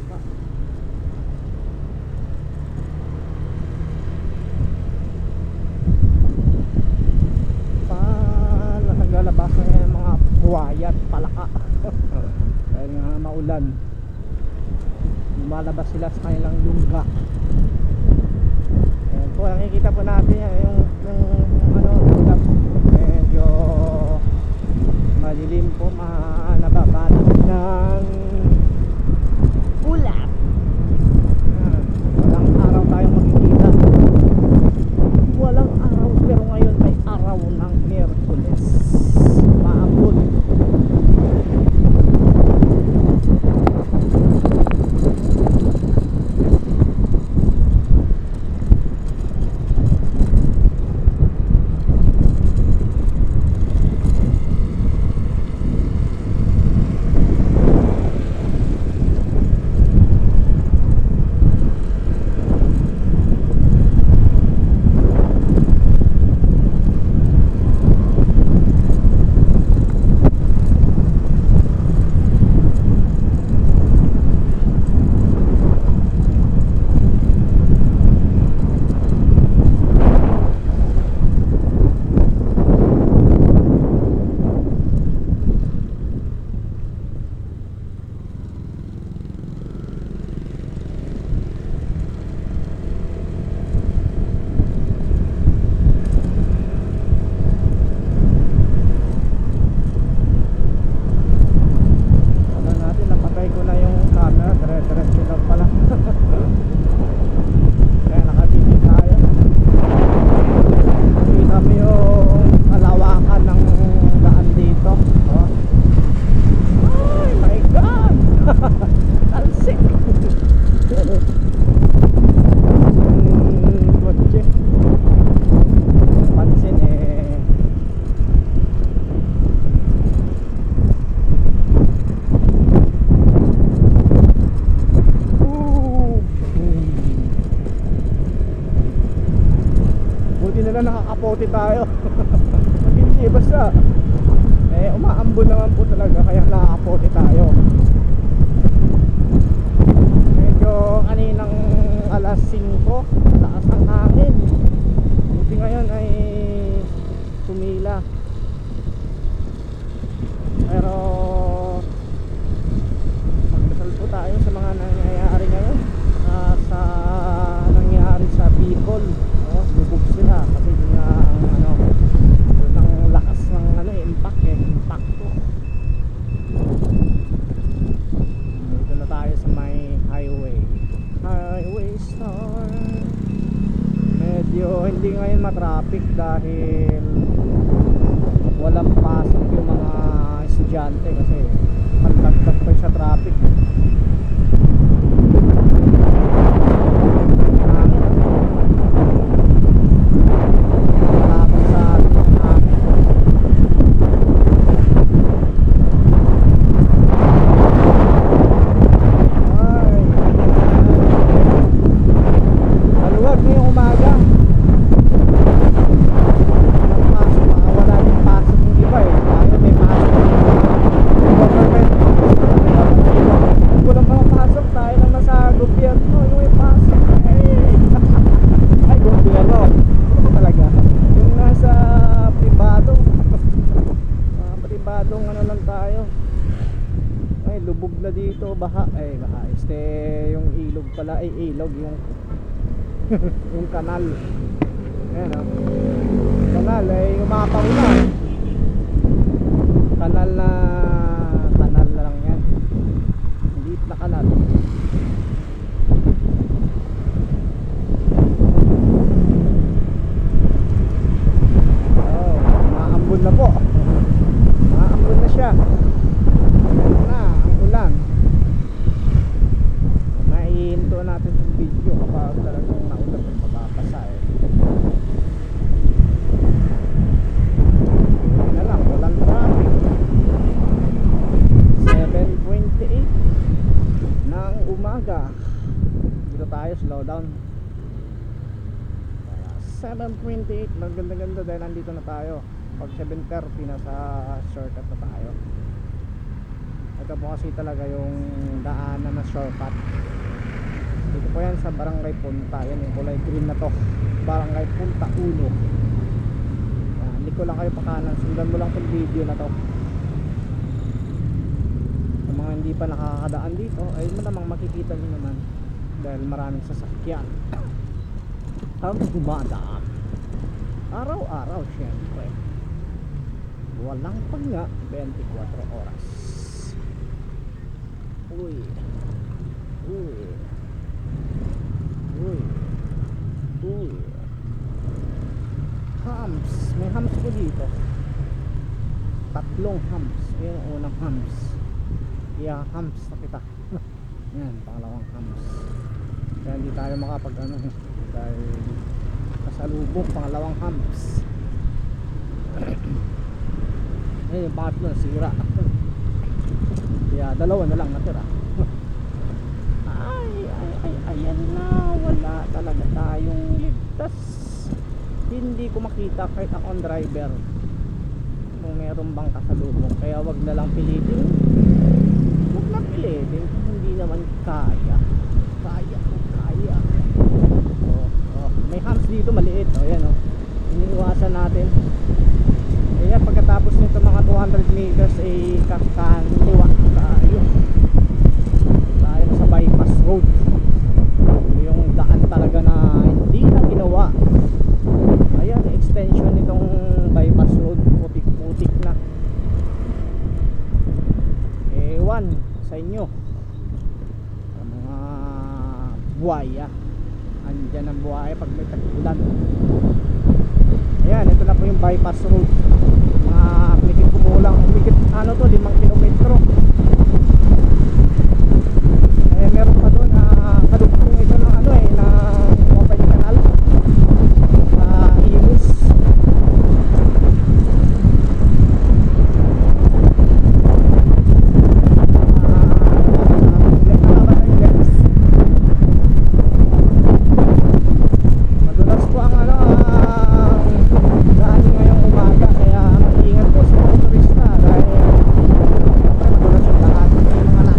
palaka. Naglalabas na yung mga buhaya at palaka. Dahil nga maulan, lumalabas sila sa kanilang lungga. Ayan po, nakikita po natin yung ano, ulap. Medyo malilim po, nababalot ng ulap. Ayan, walang araw tayong makikita. Walang araw, pero ngayon may araw ng Miyerkules. Maabot. Nakakapote tayo. Hindi basta umaambon naman po talaga, kaya nakakapote tayo. Medyo kaninang alas 5 taas ang hangin, buti ngayon ay tumila. Pero magdasal po tayo sa mga nangyayari ngayon, sa nangyayari sa Bicol. Lubog sila kasi nga ang lakas ng impacto. Dito na tayo sa may highway star. Medyo hindi ngayon matraffic dahil walang pasok yung mga estudyante kasi pandagdag pa sa traffic. Ilog yung kanal. Ayan o, kanal ay umapaw na. Kanal na lang yan, maliit na kanal. Maambon na po, maambon na siya. Ayan na ang ulan. Maihinto natin yung video kapag talagang naulan at mababasa Yun na lang, walang traffic. 7:28 ng umaga. Dito tayo, slow down. 7:28, maganda-ganda dahil nandito na tayo. Pag 7:30 nasa shortcut na tayo. At ito po kasi talaga yung daanan na shortcut. Dito po yan sa Barangay Punta. Yan yung kulay green na to, Barangay Punta 1. Yan, hindi ko lang kayo pa kanan, sundan mo lang itong video na to. Sa mga hindi pa nakakadaan dito ay malamang makikita nyo naman dahil maraming sasakyan ang dumadaan araw-araw. Syempre walang pagga 24 oras. Uy uy uy uy, hams, may hams ko dito, 3 hams. Yan ang unang hams, hams na kita. Yan, pangalawang hams. Kaya hindi tayo makapag dahil kasalubong pangalawang hams. Yan yung pangatlo na sira. Kaya dalawa na lang natira. Ayan na, wala talaga tayong ligtas. Hindi ko makita kahit ako ang driver kung meron bang kasalubong. Kaya wag na lang pilitin. Wag na pilitin, hindi naman kaya. May hams dito maliit, yan iniiwasan natin. Kaya pagkatapos nito mga 200 meters ay kakaliwa tayo sa bypass road. Yung daan talaga na hindi na ginawa. Ayan, extension nitong bypass road, putik-putik na. Ewan sa inyo, sa mga buhaya, andyan ang buhaya pag may tag-ulan. Ayan, ito na po yung bypass road. Mga mikit kumulang, mikit 5 kilometro. Eh, meron pa doon kalugtong ito ng ng Open Canal sa Imus. Madulas po ang daan ngayong umaga, kaya mag-ingat po sa mga turista dahil madulas yung daan. May mga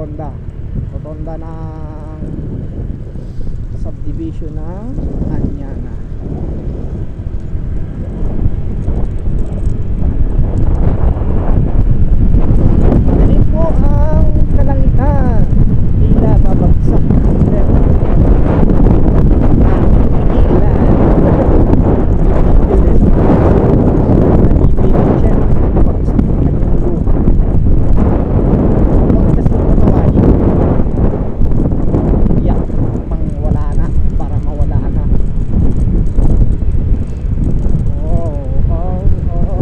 rotonda. Rotonda ng subdivision ng Anyana. Madilim po ang kalangitan, tila babagsak ang level ng pigilan. Naibigan siya, babagsak ang kanyang luha. Huwag kasi patawain. Iyak pang wala na, para mawala na. Oh, oh, oh.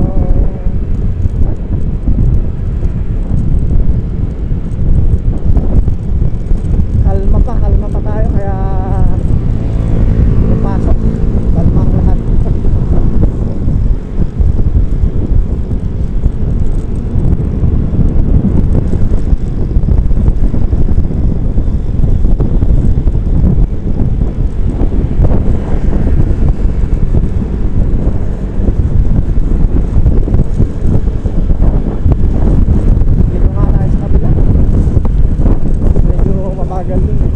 Kalma pa tayo, kaya napasok, kalma ang lahat. Dito nga tayo sa kabila, medyo mabagal din eh.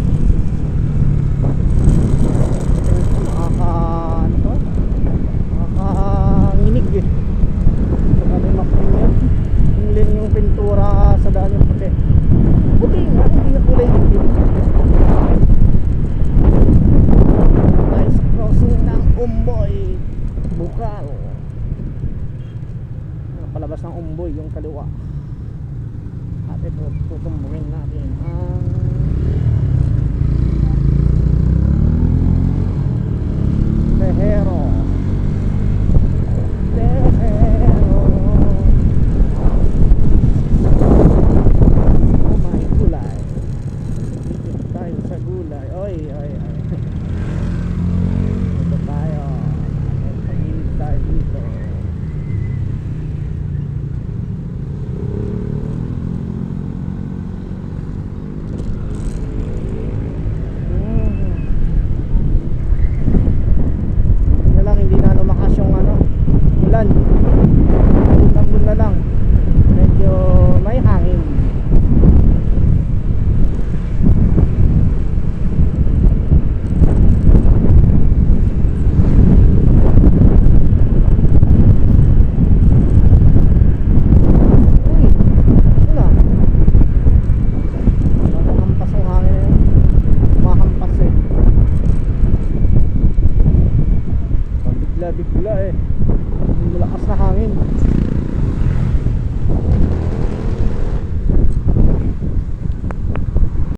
Ano to? Nginig eh. So kami makinyan. Yung pintura sa daan yung puti. Puti nga, hindi na kulay puti. Tayo sa crossing ng Umboy, Bukal. Palabas ng Umboy yung kaliwa. At ito, tutumbungin natin ang Tejero. Oh my gulay. Dito tayo sa gulay. Oy, oy, oy. Dito tayo. Pag-init tayo dito. Hindi na lumakas yung ulan. Tambon na lang. Medyo may hangin. Uy, wala. Mahampas ang hangin. Mahampas eh. Bigla eh, malakas na hangin.